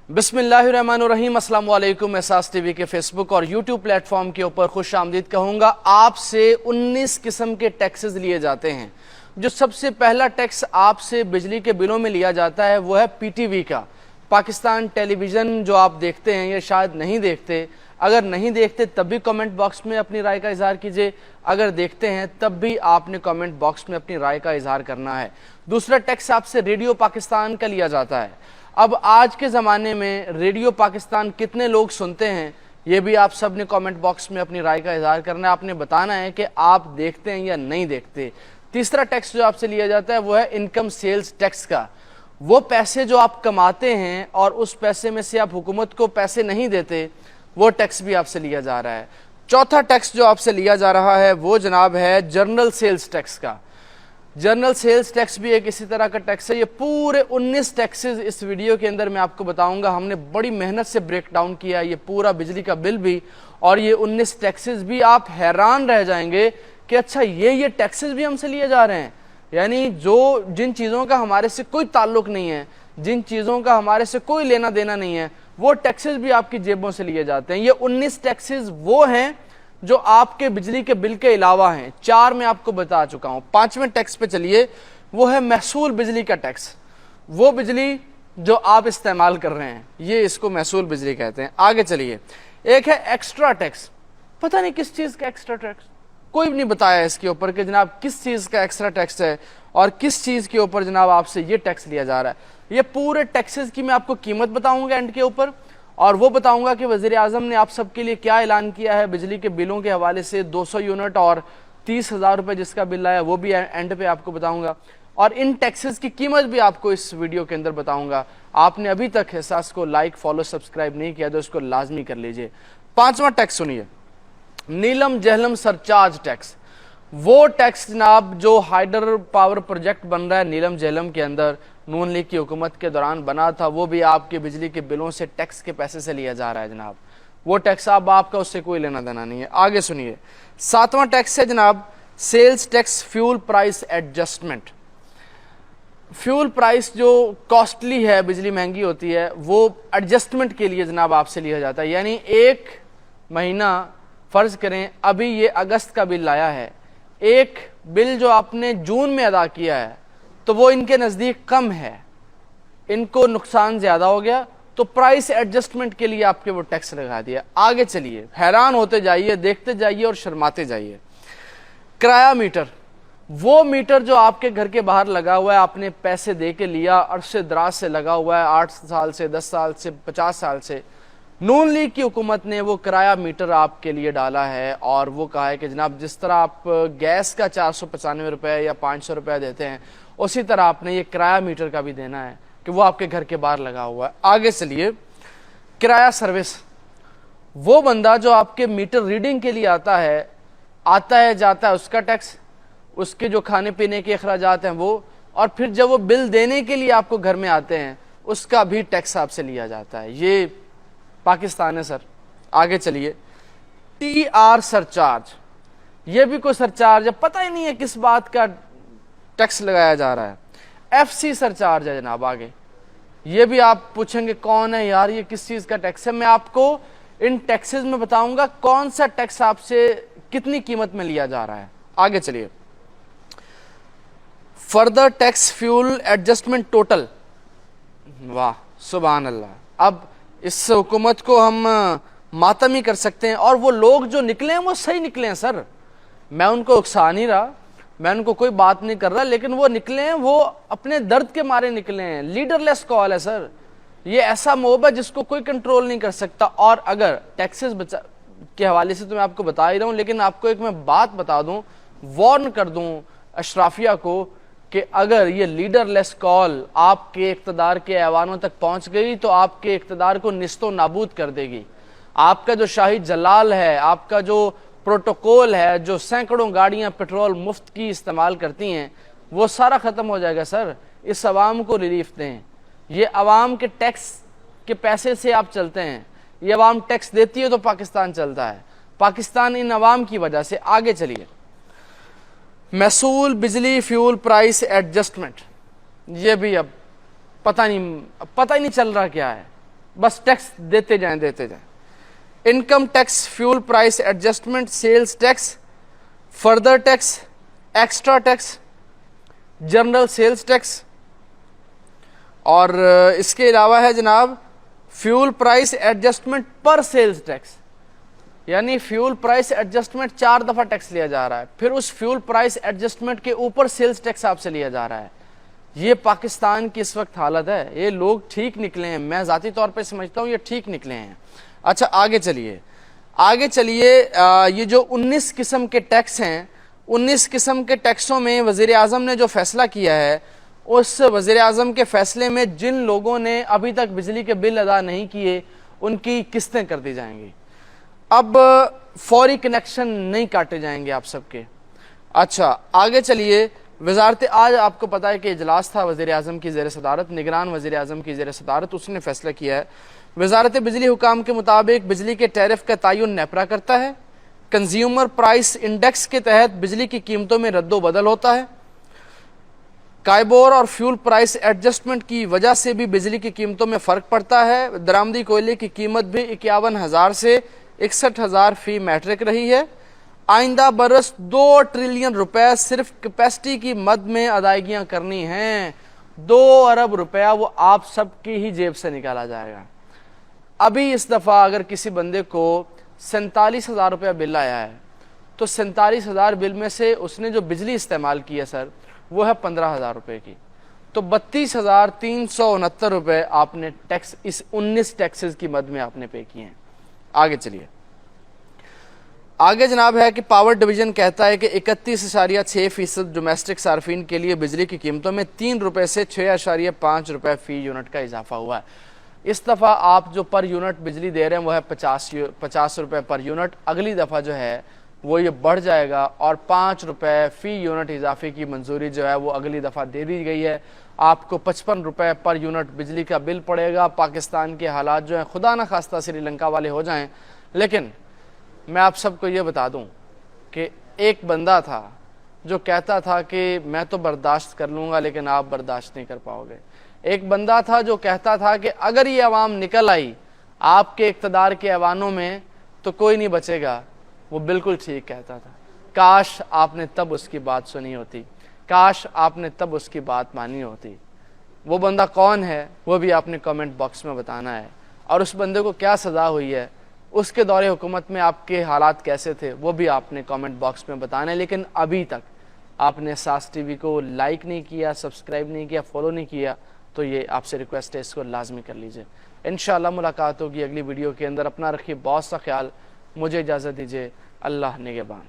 बिस्मिल्लाहिर्रहमानिर्रहीम। अस्सलाम वालेकुम। एहसास टीवी के फेसबुक और यूट्यूब प्लेटफॉर्म के ऊपर खुश आमदीद कहूँगा। आपसे 19 किस्म के टैक्सेस लिए जाते हैं। जो सबसे पहला टैक्स आपसे बिजली के बिलों में लिया जाता है वो है पीटीवी का। पाकिस्तान टेलीविज़न जो आप देखते हैं या शायद नहीं देखते, अगर नहीं देखते तब भी कमेंट बॉक्स में अपनी राय का इजहार कीजिए, अगर देखते हैं तब भी आपने कमेंट बॉक्स में अपनी राय का इजहार करना है। दूसरा टैक्स आपसे रेडियो पाकिस्तान का लिया जाता है। अब आज के ज़माने में रेडियो पाकिस्तान कितने लोग सुनते हैं ये भी आप सब ने कमेंट बॉक्स में अपनी राय का इजहार करना है। आपने बताना है कि आप देखते हैं या नहीं देखते। तीसरा टैक्स जो आपसे लिया जाता है वो है इनकम सेल्स टैक्स का। वो पैसे जो आप कमाते हैं और उस पैसे में से आप हुकूमत को पैसे नहीं देते, वो टैक्स भी आपसे लिया जा रहा है। चौथा टैक्स जो आपसे लिया जा रहा है वो जनाब है जर्नल सेल्स टैक्स का। जर्नल सेल्स टैक्स भी एक इसी तरह का टैक्स है। ये पूरे 19 टैक्सेस इस वीडियो के अंदर मैं आपको बताऊंगा। हमने बड़ी मेहनत से ब्रेक डाउन किया ये पूरा बिजली का बिल भी और ये 19 टैक्सेस भी। आप हैरान रह जाएंगे कि अच्छा ये टैक्सेस भी हमसे लिए जा रहे हैं। यानी जिन चीज़ों का हमारे से कोई ताल्लुक नहीं है, जिन चीज़ों का हमारे से कोई लेना देना नहीं है, वो टैक्सेस भी आपकी जेबों से लिए जाते हैं। ये 19 टैक्सेस वो हैं जो आपके बिजली के बिल के अलावा हैं। 4 मैं आपको बता चुका हूं। 5वें टैक्स पे चलिए, वो है महसूल बिजली का टैक्स। वो बिजली जो आप इस्तेमाल कर रहे हैं, ये इसको महसूल बिजली कहते हैं। आगे चलिए, एक है एक्स्ट्रा टैक्स। पता नहीं किस चीज़ का एक्स्ट्रा टैक्स, कोई भी नहीं बताया इसके ऊपर कि जनाब किस चीज़ का एक्स्ट्रा टैक्स है और किस चीज़ के ऊपर जनाब आपसे ये टैक्स लिया जा रहा है। ये पूरे टैक्सेस की मैं आपको कीमत बताऊंगा एंड के ऊपर, और वो बताऊंगा कि वज़ीर आज़म ने आप सबके लिए क्या ऐलान किया है बिजली के बिलों के हवाले से। 200 यूनिट और 30,000 रुपये जिसका बिल आया वो भी एंड पे आपको बताऊंगा, और इन टैक्सेस की कीमत भी आपको इस वीडियो के अंदर बताऊंगा। आपने अभी तक एहसास को लाइक फॉलो सब्सक्राइब नहीं किया तो इसको लाजमी कर लीजिए। 5वां टैक्स सुनिए, नीलम जहलम सरचार्ज टैक्स। वो टैक्स जनाब जो हाइडर पावर प्रोजेक्ट बन रहा है नीलम जहलम के अंदर, नून लीग की हुकूमत के दौरान बना था, वो भी आपके बिजली के बिलों से टैक्स के पैसे से लिया जा रहा है जनाब। वो टैक्स अब आपका उससे कोई लेना देना नहीं है। आगे सुनिए, 7वां टैक्स है जनाब sales tax fuel price adjustment. Fuel price जो कॉस्टली है, बिजली महंगी होती है, वो एडजस्टमेंट के लिए जनाब आपसे लिया जाता है। यानी एक महीना फर्ज करें अभी ये अगस्त का बिल आया है, एक बिल जो आपने जून में अदा किया है तो वो इनके नज़दीक कम है, इनको नुकसान ज़्यादा हो गया, तो प्राइस एडजस्टमेंट के लिए आपके वो टैक्स लगा दिया। आगे चलिए, हैरान होते जाइए, देखते जाइए और शर्माते जाइए। किराया मीटर, वो मीटर जो आपके घर के बाहर लगा हुआ है, आपने पैसे दे के लिया, अरसे दराज से लगा हुआ है, 8 साल से, 10 साल से, 50 साल से। नून लीग की हुकूमत ने वो किराया मीटर आपके लिए डाला है और वो कहा है कि जनाब जिस तरह आप गैस का 495 रुपये या 500 रुपये देते हैं, उसी तरह आपने ये किराया मीटर का भी देना है कि वो आपके घर के बाहर लगा हुआ है। आगे चलिए, किराया सर्विस, वो बंदा जो आपके मीटर रीडिंग के लिए आता है जाता है, उसका टैक्स, उसके जो खाने पीने के अखराजात हैं वो, और फिर जब वो बिल देने के लिए आपको घर में आते हैं उसका भी टैक्स आपसे लिया जाता है। ये पाकिस्तान है सर। आगे चलिए, TR सरचार्ज, ये भी कोई सरचार्ज है, पता ही नहीं है किस बात का टैक्स लगाया जा रहा है। FC सरचार्ज है जनाब। आगे ये भी आप पूछेंगे कौन है यार, ये किस चीज का टैक्स है। मैं आपको इन टैक्सेस में बताऊंगा कौन सा टैक्स आपसे कितनी कीमत में लिया जा रहा है। आगे चलिए, further tax fuel adjustment total. वाह सुभान अल्लाह। अब इस हुकूमत को हम मातम ही कर सकते हैं, और वो लोग जो निकले हैं वो सही निकले हैं सर। मैं उनको उकसा नहीं रहा, मैं उनको कोई बात नहीं कर रहा, लेकिन वो निकले हैं, वो अपने दर्द के मारे निकले हैं। लीडरलेस कॉल है सर, ये ऐसा मोब है जिसको कोई कंट्रोल नहीं कर सकता। और अगर टैक्सेस के हवाले से तो मैं आपको बता ही रहा हूँ, लेकिन आपको एक मैं बात बता दूं, वार्न कर दूं अशराफिया को कि अगर ये लीडरलेस कॉल आपके इक़्तिदार के ऐवानों तक पहुंच गई तो आपके इक़्तिदार को निस्तो नाबूद कर देगी। आपका जो शाही जलाल है, आपका जो प्रोटोकॉल है, जो सैकड़ों गाड़ियां पेट्रोल मुफ्त की इस्तेमाल करती हैं, वो सारा ख़त्म हो जाएगा सर। इस आवाम को रिलीफ दें। ये आवाम के टैक्स के पैसे से आप चलते हैं, ये आवाम टैक्स देती है तो पाकिस्तान चलता है, पाकिस्तान इन आवाम की वजह से। आगे चलिए, महसूल बिजली फ्यूल प्राइस एडजस्टमेंट, ये भी अब पता ही नहीं चल रहा क्या है। बस टैक्स देते जाएं देते जाएं। Income tax, fuel price adjustment, sales tax, further tax, extra tax, general sales tax, और इसके अलावा है जनाब फ्यूल प्राइस एडजस्टमेंट पर सेल्स टैक्स, यानी फ्यूल प्राइस एडजस्टमेंट 4 दफा टैक्स लिया जा रहा है, फिर उस फ्यूल प्राइस एडजस्टमेंट के ऊपर सेल्स टैक्स आपसे लिया जा रहा है। ये पाकिस्तान की इस वक्त हालत है। ये लोग ठीक निकले हैं, मैं जाती तौर पे समझता हूँ ये ठीक निकले हैं। अच्छा आगे चलिए, आगे चलिए। ये जो 19 किस्म के टैक्स हैं, 19 किस्म के टैक्सों में वज़ीर आज़म ने जो फैसला किया है, उस वज़ीर आज़म के फैसले में जिन लोगों ने अभी तक बिजली के बिल अदा नहीं किए उनकी किस्तें कर दी जाएंगी। अब फौरी कनेक्शन नहीं काटे जाएंगे आप सबके। अच्छा आगे चलिए। वजारत, आज आपको पता है कि इजलास था वज़ीर आज़म की ज़ेर सदारत, निगरान वज़ीर आज़म की ज़ेर सदारत, उसने फैसला किया है वजारत बिजली हुकाम के मुताबिक बिजली के टैरिफ का तयन नेपरा करता है। कंज्यूमर प्राइस इंडेक्स के तहत बिजली की कीमतों में रद्दो बदल होता है। काइबोर और फ्यूल प्राइस एडजस्टमेंट की वजह से भी बिजली की कीमतों में फ़र्क पड़ता है। दरामदी कोयले की कीमत भी 51,000 से 61,000 फी मैट्रिक रही है। आइंदा बरस 2 ट्रिलियन रुपए सिर्फ कैपेसिटी की मद में अदायगियां करनी हैं। 2 अरब रुपया वो आप सबकी ही जेब से निकाला जाएगा। अभी इस दफ़ा अगर किसी बंदे को 47,000 रुपया बिल आया है तो 47,000 बिल में से उसने जो बिजली इस्तेमाल की है सर वो है 15,000 रुपये की, तो 32,369 रुपये आपने टैक्स इस 19 टैक्सेस की मद में आपने पे किए हैं। आगे चलिए, आगे जनाब है कि पावर डिवीजन कहता है कि 31.6% डोमेस्टिक सार्फिन के लिए बिजली की कीमतों में 3 रुपये से 6.5 रुपये फी यूनिट का इजाफा हुआ है। इस दफ़ा आप जो पर यूनिट बिजली दे रहे हैं वो है 50 रुपये पर यूनिट। अगली दफ़ा जो है वो ये बढ़ जाएगा और 5 रुपये फ़ी यूनिट इजाफे की मंजूरी जो है वो अगली दफ़ा दे दी गई है। आपको 55 रुपये पर यूनिट बिजली का बिल पड़ेगा। पाकिस्तान के हालात जो हैं, खुदा न खास्ता श्रीलंका वाले हो जाएं, लेकिन मैं आप सबको ये बता दूं कि एक बंदा था जो कहता था कि मैं तो बर्दाश्त कर लूँगा लेकिन आप बर्दाश्त नहीं कर पाओगे। एक बंदा था जो कहता था कि अगर ये अवाम निकल आई आपके इक़्तिदार के ऐवानों में तो कोई नहीं बचेगा। वो बिल्कुल ठीक कहता था। काश आपने तब उसकी बात सुनी होती, काश आपने तब उसकी बात मानी होती। वो बंदा कौन है वो भी आपने कमेंट बॉक्स में बताना है, और उस बंदे को क्या सज़ा हुई है, उसके दौरे हुकूमत में आपके हालात कैसे थे वो भी आपने कमेंट बॉक्स में बताना है। लेकिन अभी तक आपने सास टीवी को लाइक नहीं किया, सब्सक्राइब नहीं किया, फॉलो नहीं किया, तो ये आपसे रिक्वेस्ट है इसको लाजमी कर लीजिए। इंशाअल्लाह मुलाकात होगी अगली वीडियो के अंदर। अपना रखिए बहुत सा ख्याल, मुझे इजाज़त दीजिए। अल्लाह निगहबान।